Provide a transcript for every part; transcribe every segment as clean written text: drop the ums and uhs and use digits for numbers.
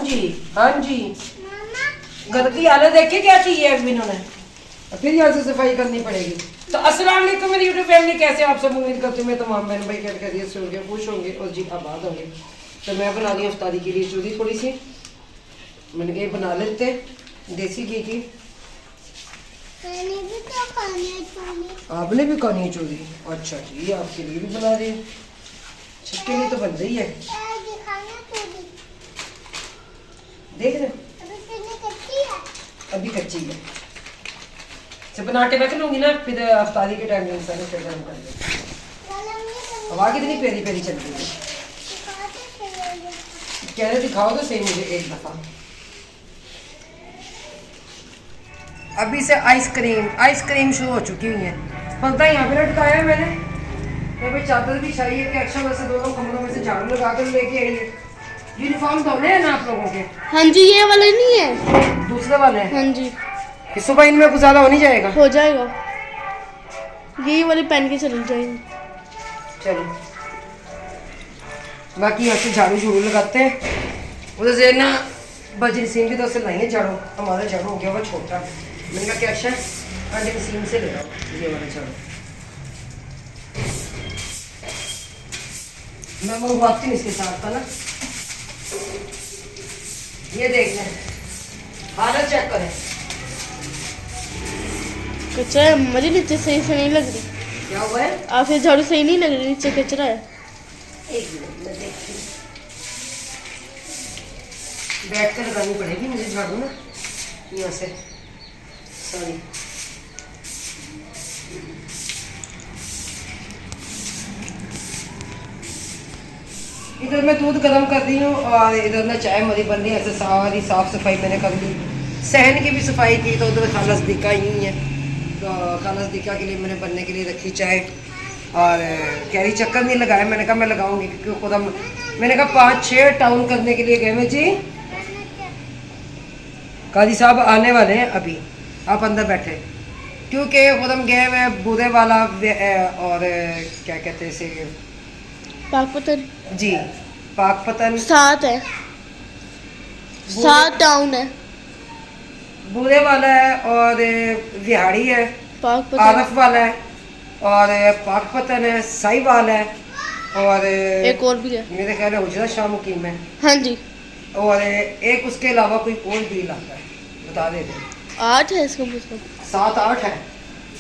जी हाँ जी। घर की हालत देखिए क्या चाहिए अभी इन्होंने, फिर यहाँ से सफाई करनी पड़ेगी। तो अस्सलाम वालेकुम मेरी यूट्यूब फैमिली, कैसे आप सब? उम्मीद करते हैं मैं तमाम बहन भाई क्या खैरियत से होंगे, खुश होंगे और जी आबाद होंगे। तो मैं बना रही हूँ इफ्तारी के लिए चूरी, थोड़ी सी मैंने कहा बना लेते हैं देसी घी की। आपने भी खानी है चूरी? अच्छा जी, ये आपके लिए भी बना रही हूँ, छिटके लिए तो बन रही है। देख रहे अभी कच्ची है, से बना के रख लूंगी ना, फिर अफ्तारी के टाइम में सारे फिर गर्म कर देंगे। हवा कितनी प्यारी प्यारी चल रही है, कह रहे दिखाओ तो सही मुझे एक दफा। अभी से आइसक्रीम शुरू हो चुकी हुई है। पता है यहाँ पे लटकाया है मैंने, यहाँ पे चादर भी चाहिए कि अच्छा वैसे दोनों कमरों में से झाड़ू लगा कर लेके आई है। यूनिफॉर्म धोने हैं ना आप लोगों के? हाँ जी, ये वाले नहीं है, दूसरे वाले हैं। हाँ जी, इस सुबह इनमें कुछ ज्यादा हो नहीं जाएगा? हो जाएगा, यही वाले पहन के चली जाएंगे। चलो बाकी यहाँ से झाड़ू झूड़ू लगाते हैं। उधर से ना बजरी सिंह की तरफ से लाएंगे झाड़ू, हमारा झाड़ू हो गया वो छोटा। मैंने कहा क्या अच्छा आंटी नसीम से ले आओ ये वाला झाड़ू, मैं वो वापसी नहीं इसके साथ था ना। ये देख लें, हालत चेक करें। कचरा है, मुझे नीचे सही से नहीं लग रही। क्या हुआ है? आप फिर झाड़ू सही नहीं लग रही, नीचे कचरा है। एक मिनट मैं देखती हूँ, बैठ कर लगानी पड़ेगी मुझे झाड़ू ना यहाँ से। सॉरी, इधर मैं दूध गर्म कर रही हूँ और इधर ना चाय मरी बन रही है। ऐसे सारी साफ सफाई मैंने कर ली, सहन की भी सफाई की। तो उधर खालस दिक्का ही है, तो खालस दिक्का के लिए मैंने बनने के लिए रखी चाय। और कह रही चक्कर नहीं लगाया, मैंने कहा मैं लगाऊंगी क्योंकि खुद मैंने कहा 5-6 टाउन करने के लिए गए मैं जी। काजी साहब आने वाले हैं अभी, आप अंदर बैठे, क्योंकि खुद हम गए हुए बूढ़े वाला और क्या कहते हैं इसे, पाकपतन जी पाकपतन 7 है, 7 टाउन है। बूढ़े वाला है और विहाड़ी है, पाकपतन आरफ वाला है और पाकपतन है, साहिवाल है और एक और भी है मेरे ख्याल है उजरा शाह मुकीम है। हाँ जी, और एक उसके अलावा कोई और भी इलाका है, बता देते 8 है इसका मतलब। 7-8 है।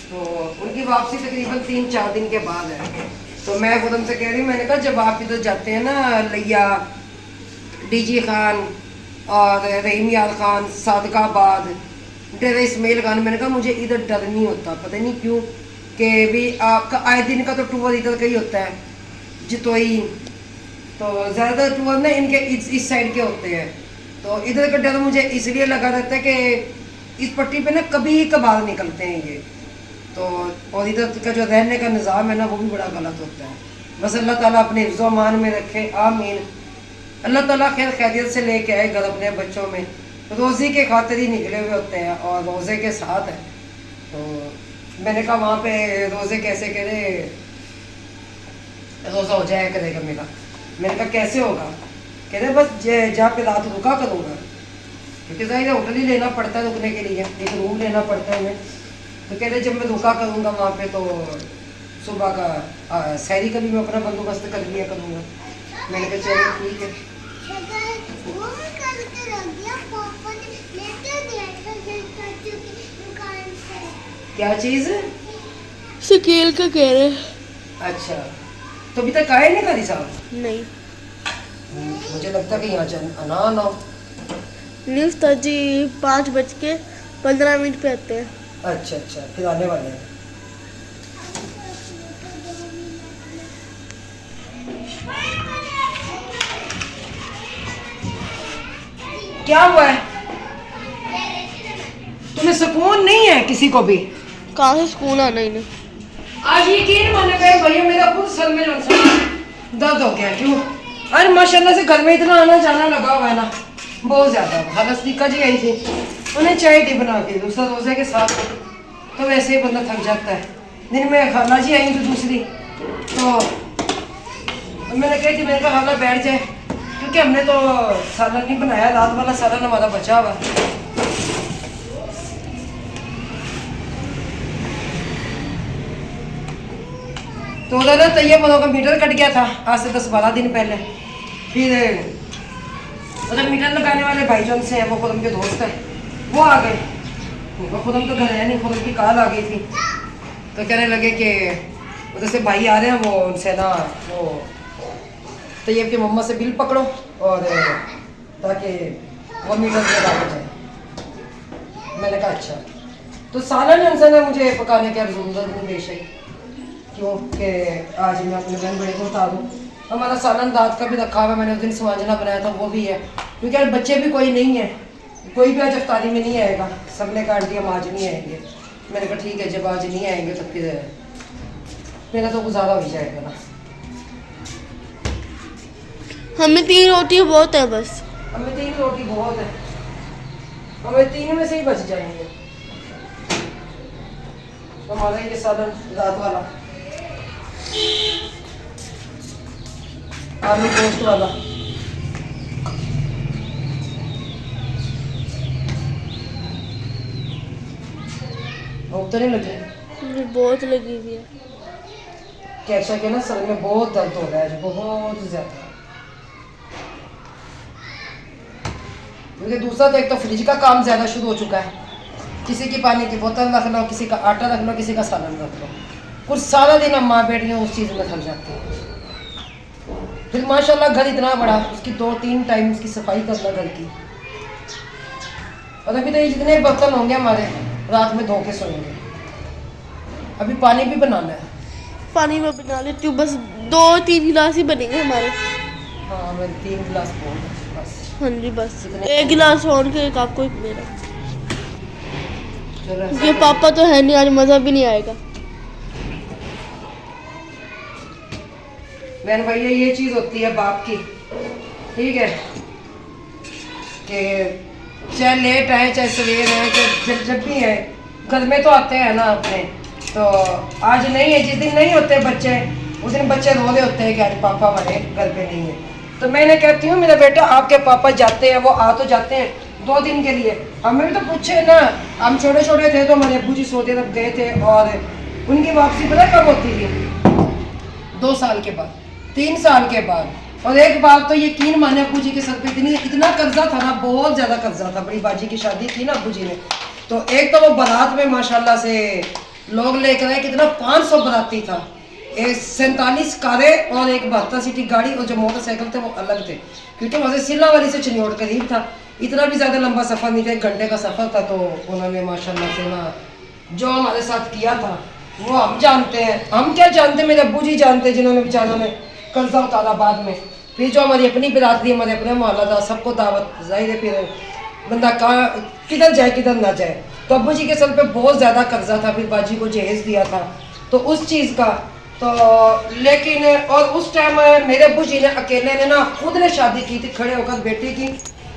तो उनकी वापसी तकरीबन 3-4 दिन के बाद है। तो मैं खुद से कह रही हूँ, मैंने कहा जब आप इधर जाते हैं ना लिया, डीजी खान और रहीम यार खान, सादकाबाद, डेरा इस्माइल खान, मैंने कहा मुझे इधर डर नहीं होता, पता नहीं क्यों, कि भी आपका आए दिन का तो टूर इधर का ही होता है जितोई। तो ज़्यादातर टूर ना इनके इस साइड के होते हैं, तो इधर का डर मुझे इसलिए लगा रहता है कि इस पट्टी पे ना कभी कभार निकलते हैं ये। तो और इधर का जो रहने का निज़ाम है ना वो भी बड़ा गलत होता है। बस अल्लाह ताला अपने हिफ्ज़ व अमान में रखे, आमीन। अल्लाह ताला खैर खैरियत से लेके आए घर अपने बच्चों में, रोज़ी के खातिर ही निकले हुए होते हैं और रोज़े के साथ है। तो मैंने कहा वहाँ पे रोज़े कैसे करे, रोज़ा हो जाया करेगा मेरा। मैंने कहा कैसे होगा? कह रहे बस जहाँ पे रात रुका करूँगा, क्योंकि ज़ाहिर होटल ही लेना पड़ता है रुकने के लिए, एक रूम लेना पड़ता है हमें। तो कह रहे जब मैं रुका करूँगा वहाँ पे तो सुबह का सहरी का भी मैं अपना बंदोबस्त कर लिया करूँगा। मैंने कहा चलो ठीक है। क्या चीज़? शकील का कह रहे हैं। अच्छा, तो अभी तक आए नहीं काजी साहब? नहीं, मुझे लगता है कि यहाँ आना ना हो। न्यूज़ जी 5:15 पे आते हैं। अच्छा अच्छा, फिर आने वाले हैं। क्या हुआ है? तुम्हें सुकून नहीं है किसी को भी? कहाँ से सुकून आना इन्हें? आज यकीन माने भैया मेरा खुद सर में दर्द हो गया। क्यों? अरे माशाल्लाह से घर में इतना आना जाना लगा हुआ है ना, बहुत ज्यादा। हलस्तिका जी आई थी, उन्हें चाय टी बना के दूसरा रोजे के साथ, तो वैसे ही बंदा थक जाता है। दिन में खाला जी आई थी दूसरी, तो मैंने कही थी, मैंने कहा खाला बैठ जाए, क्योंकि हमने तो सालन नहीं बनाया, रात वाला सालन हमारा बचा हुआ। तो उधर ना तैयब का मीटर कट गया था आज से 10-12 दिन पहले। फिर उधर मीटर लगाने वाले भाई जो से हैं, वो खुदम के दोस्त हैं, वो आ गए। वो खुदम तो घर है नहीं, खुदम की कॉल आ गई थी, तो कहने लगे कि उधर से भाई आ रहे हैं, वो उनसे ना वो तैयब की मम्मा से बिल पकड़ो और ताकि वो मीटर लगा के जाए। मैंने कहा अच्छा। तो सालन उनसे ना मुझे पकाने की जरूरत नहीं पेश आई, क्योंकि आज मैं अपने बहन बड़े को बता दूँ, हमारा सालन दाद का भी रखा हुआ है। मैंने उस दिन समाजना बनाया था, वो भी है, क्योंकि आज बच्चे भी कोई नहीं है, कोई भी आज अफ्तारी में नहीं आएगा। सब ने कहा आंटी हम आज नहीं आएंगे। मैंने कहा ठीक है, जब आज नहीं आएंगे तो फिर मेरा तो गुजारा हो जाएगा ना। हमें 3 रोटी बहुत है बस। हमें 3 रोटी बहुत है, हमें 3 में से ही बच जाएंगे। तो हमारा ये सालन रात वाला, आलू गोश्त वाला, भूख तो नहीं लगी? मुझे बहुत लगी हुई है। कैसा के ना सर में बहुत दर्द हो रहा है, बहुत ज्यादा। क्योंकि दूसरा तो एक तो फ्रिज का काम ज्यादा शुरू हो चुका है, किसी की पानी की बोतल रख लो, किसी का आटा रख लो, किसी का सालन रख लो। कुछ सारा दिन हम माँ बेटियाँ उस चीज़ में थक जाते हैं। फिर माशाल्लाह घर इतना बड़ा, उसकी 2-3 टाइम उसकी सफाई करना घर की। और अभी तो ये जितने बर्तन होंगे हमारे रात में धो के सोएंगे। अभी पानी भी बनाना है। पानी में बना लेती हूँ, बस 2-3 गिलास ही बनेंगे हमारे। हाँ मैं 3 गिलास बोल बस। हाँ जी बस, 1 गिलास और के एक आपको एक मेरा। ये पापा तो है नहीं, आज मज़ा भी नहीं आएगा। बहन भैया ये चीज़ होती है बाप की, ठीक है, कि चाहे लेट आए चाहे सवेर आए चाहे जब भी है, घर में तो आते हैं ना अपने। तो आज नहीं है, जिस दिन नहीं होते बच्चे, उस दिन बच्चे रो रहे होते हैं कि आज पापा हमारे घर पे नहीं है। तो मैंने कहती हूँ मेरा बेटा आपके पापा जाते हैं, वो आ तो जाते हैं 2 दिन के लिए। हमें भी तो पूछे ना, हम छोटे छोटे थे तो हमारे अब्बू जी सऊदी अरब गए थे, और उनकी वापसी पता कब होती थी? 2 साल के बाद, 3 साल के बाद। और एक बात तो यकीन माने, अब्बू जी के सर पे इतना कर्जा था ना, बहुत ज्यादा कर्जा था। बड़ी बाजी की शादी की ना अब्बू जी ने, तो एक तो वो बारात में माशाल्लाह से लोग लेकर आए, कितना 500 बाराती था, 47 कारें और एक 72 सीटी गाड़ी, और जो मोटरसाइकिल थे वो अलग थे, क्योंकि वहाँ से सिल्ला वाली से चिन्योट करीब था। इतना भी ज़्यादा लंबा सफ़र नहीं था, 1 घंटे का सफ़र था। तो उन्होंने माशाल्लाह से ना जो हमारे साथ किया था वो हम जानते हैं। हम क्या जानते, मेरे अब्बू जी जानते, जिन्होंने बेचारों ने कर्जा उतारा बाद में। फिर जो हमारी अपनी बिरादरी, हमारे अपने मोहल्ला था, सबको दावत, जाहिर है फिर बंदा कहाँ किधर जाए किधर ना जाए। तो अब्बू जी के सर पे बहुत ज़्यादा कर्जा था, फिर बाजी को जहेज दिया था तो उस चीज़ का। तो लेकिन और उस टाइम मेरे अब्बू जी ने अकेले ने ना खुद ने शादी की थी खड़े होकर बेटे की,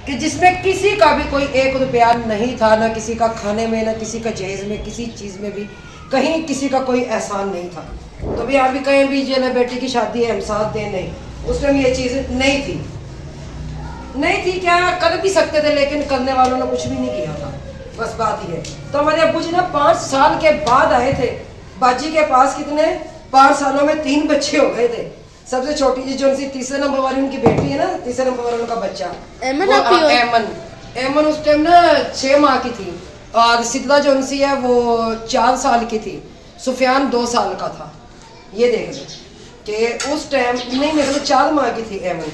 कि जिसमें किसी का भी कोई 1 रुपया नहीं था, ना किसी का खाने में, ना किसी का जहेज में, किसी चीज़ में भी कहीं किसी का कोई एहसान नहीं था। तो भी आप भी कहें भी जो ना बेटी की शादी है हम साथ दें, नहीं, उस टाइम ये चीज़ नहीं थी। क्या कर भी सकते थे, लेकिन करने वालों ने कुछ भी नहीं किया था, बस बात ही है। तो हमारे अब्बू जी ना 5 साल के बाद आए थे बाजी के पास। कितने 5 सालों में 3 बच्चे हो गए थे। सबसे छोटी जी जो उनकी 3रे नंबर वाली उनकी बेटी है ना, 3रे नंबर वाला उनका बच्चा एमन उस टाइम ना 6 माह की थी, और सिद्रा जो उनसी है वो 4 साल की थी, सुफियान 2 साल का था। ये देख लो कि उस टाइम नहीं, मेरे को 4 माह की थी एमन।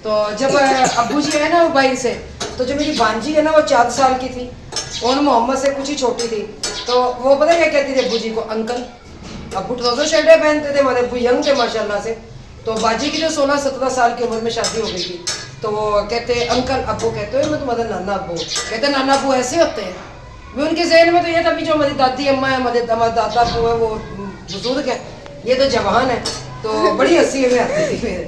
तो जब अब्बू जी आए ना मोबाइल से, तो जो मेरी भांजी है ना वो 4 साल की थी, और मोहम्मद से कुछ ही छोटी थी। तो वो पता क्या कहती थी अब्बू जी को? अंकल। अब्बू ट्राउजर शर्टें पहनते थे, हमारे अब्बू यंग थे माशाल्लाह से। तो बाजी की जो 16-17 साल की उम्र में शादी हो गई थी, तो वो कहते अंकल। अब्बू कहते हैं मैं तुम्हारा नाना अब्बू। कहते नाना अब्बू ऐसे होते हैं। भी उनके जहन में तो ये था कि जो हमारी दादी अम्मा है, हमारे दादा अब्बू है, वो बुजुर्ग है, ये तो जवान है। तो बड़ी हंसी में आती थी फिर।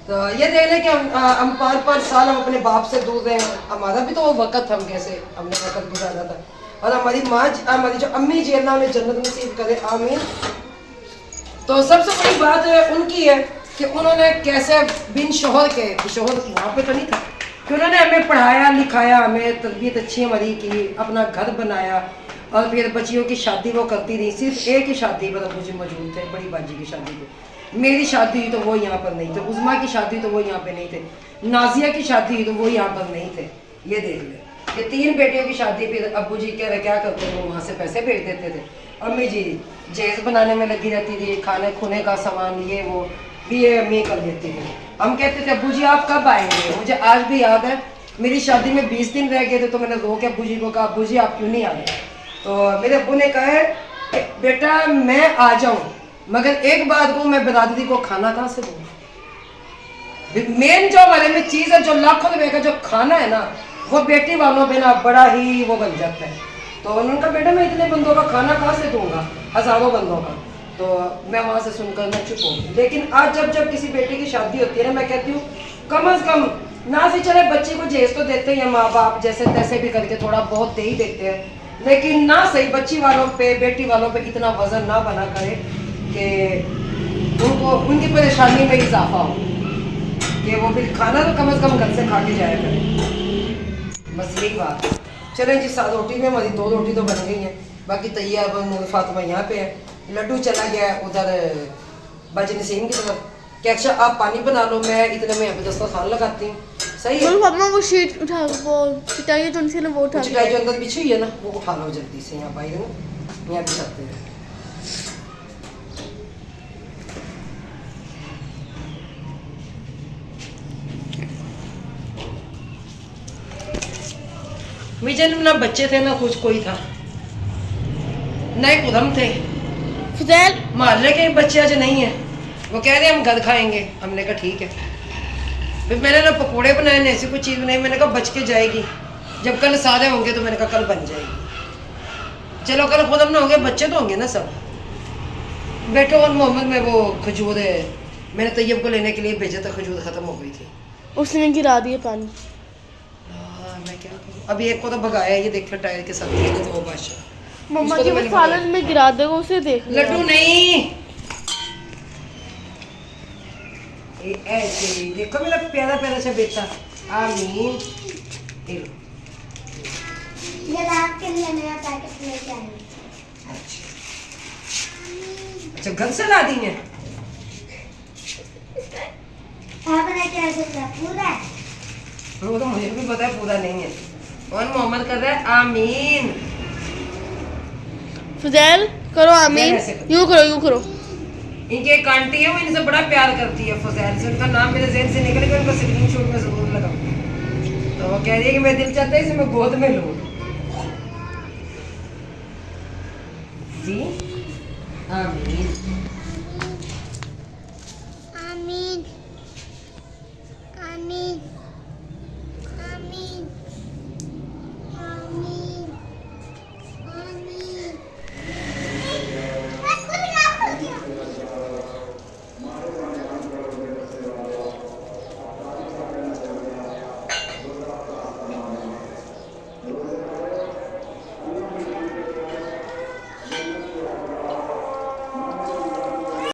तो ये देख लें कि हम 5-5 साल हम अपने बाप से दूर रहे। हमारा भी तो वो वक्त, हम कैसे हमने वक्त गुजारा था। और हमारी माँ, हमारी जो अम्मी जी, अल्लाह उन्हें जन्नत नसीब करे, आमीन। तो सबसे बड़ी बात उनकी है कि उन्होंने कैसे बिन शोहर के, शोहर वहाँ पे तो नहीं था, कि उन्होंने हमें पढ़ाया लिखाया, हमें तरबियत अच्छी हमारी की, अपना घर बनाया, और फिर बच्चियों की शादी वो करती रही। सिर्फ एक ही शादी पर मुझे मौजूद थे, बड़ी बाजी की शादी पे। मेरी शादी हुई तो वो यहाँ पर नहीं थे, उज़मा की शादी तो वो यहाँ पे नहीं थे, नाजिया की शादी हुई तो वो यहाँ पर नहीं थे। ये देख ले, ये 3 बेटियों की शादी। फिर अब्बू जी कह रहे क्या करते थे, वहाँ से पैसे भेज देते थे। अम्मी जी जहेज बनाने में लगी रहती थी, खाने खुने का सामान ये वो भी ये अम्मी कर लेती थी। हम कहते थे अब्बू जी आप कब आएंगे। मुझे आज भी याद है, मेरी शादी में 20 दिन रह गए थे, तो मैंने रो के अब्बू जी को कहा अब्बू जी आप क्यों नहीं आ रहे। तो मेरे अब्बू ने कहा है कि बेटा मैं आ जाऊं, मगर एक बात को, मैं बिरादरी को खाना कहाँ से दूंगा। मेन जो हमारे में चीज़ है, जो लाखों रुपए का जो खाना है ना, वो बेटी वालों पे ना बड़ा ही वो बन जाता है। तो उन्होंने कहा बेटा मैं इतने बंदों का खाना कहाँ से दूंगा, हज़ारों बंदों का। तो मैं वहाँ से सुनकर मैं चुप हूँ। लेकिन आज जब जब किसी बेटी की शादी होती है ना, मैं कहती हूँ कम अज़ कम ना से चले बच्चे को जहेज तो देते हैं माँ बाप, जैसे तैसे भी करके थोड़ा बहुत दे ही देते हैं, लेकिन ना सही बच्ची वालों पे, बेटी वालों पे इतना वजन ना बना करे कि उनको उनकी परेशानी में इजाफा हो, कि वो फिर खाना तो कम से कम घर से खा के जाया करें। बस यही बात है। चलें जी, 7 रोटी में हमारी 2 रोटी तो बन गई हैं, बाकी तैयार नूर फातिमा यहाँ पे है, लड्डू चला गया उधर बाजी नसीम की तरफ। क्या अच्छा आप पानी बना लो, मैं इतने में यहाँ पे दस्तरखान लगाती हूँ। सही है। वो शीट उठा, वो चिटाई जो उनसे ना वो उठा, चिटाई जो अंदर बिछी हुई है ना, वो उठा लो जल्दी से। यहाँ बाहर ना यहाँ बिछाते हैं। मुझे ना बच्चे थे ना कुछ कोई था, नए कुदम थे। फुजैल मोहल्ले के बच्चे आज नहीं है, वो कह रहे हम घर खाएंगे। हमने कहा ठीक है। फिर मैंने ना पकोड़े बनाए ना ऐसी कुछ चीज़ बनाई, मैंने कहा बच के जाएगी, जब कल सारे होंगे तो मैंने कहा कल बन जाएगी। चलो कल खुद हम ना होंगे, बच्चे तो होंगे ना सब। बेटो और मोहम्मद में वो खजूर है, मैंने तैयब को लेने के लिए भेजा था, खजूर ख़त्म हो गई थी। उसने गिरा दिया पानी। मैं क्या करूँ, अब एक को तो भगाया, ये देख लो टायर के साथ वो बादशाह। मम्मा उसको जी तो वो मैंने सालन में गिरा देगा, उसे देख लिया। लड्डू नहीं, ऐसे देखो मेरा प्यारा प्यारा सा बेटा। आमीन। ये रात के लिए नया पैकेट लेके आई हूँ। अच्छा घर से ला दी है। आपने क्या सोचा पूरा है? वो तो मुझे भी पता है पूरा नहीं है। और मोहम्मद कर रहा है आमीन। फुजैल करो आमीन, मैं ऐसे करूँ। यूं करो यूं करो। इनकी एक आंटी है, वो इनसे बड़ा प्यार करती है, फुजैल से। उनका नाम मेरे ज़हन से निकल गया, उनका स्क्रीनशॉट में ज़रूर लगाऊंगी। तो वो कह रही है कि मेरा दिल चाहता है इसे मैं गोद में लूँ। जी आमीन।